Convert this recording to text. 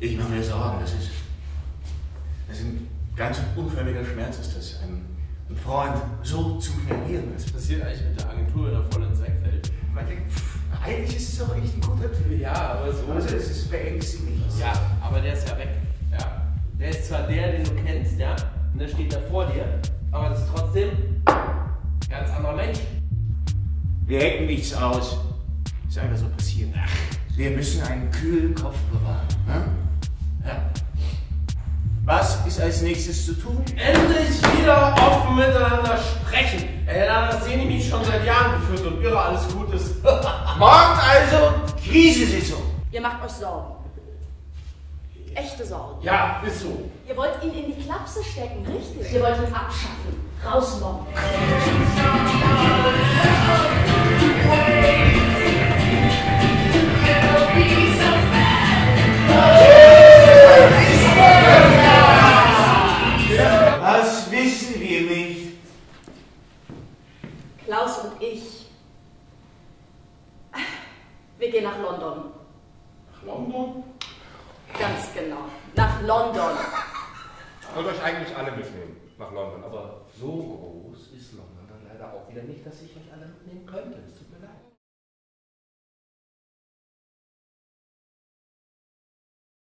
Ich mache mir Sorgen, das ist ein ganz unförmiger Schmerz, ist das. Ein Freund so zu verlieren. Was passiert eigentlich mit der Agentur, wenn er voll ins Eck Eigentlich ist es doch echt ein guter Typ. Ja, aber so. Also es ist beängstigend. Ja, aber der ist ja weg. Ja. Der ist zwar der, den du kennst, ja, und der steht da vor dir, aber das ist trotzdem ein ganz anderer Mensch. Wir hätten nichts aus. Ist einfach so passiert. Wir müssen einen kühlen Kopf bewahren. Hm? Ja. Was ist als nächstes zu tun? Endlich wieder offen miteinander sprechen. Ey, das sehen die mich schon seit Jahren geführt und irre alles gut ist. Morgen also Krisesitzung. Ihr macht euch Sorgen. Echte Sorgen. Ja, ist so. Ihr wollt ihn in die Klapse stecken, richtig? Ihr wollt ihn abschaffen, rausmobben. Was wissen wir nicht? Klaus und ich, wir gehen nach London. Nach London? Ganz genau, nach London. Ich wollte euch eigentlich alle mitnehmen nach London, aber so groß ist London dann leider auch wieder nicht, dass ich euch alle mitnehmen könnte. Es tut mir leid.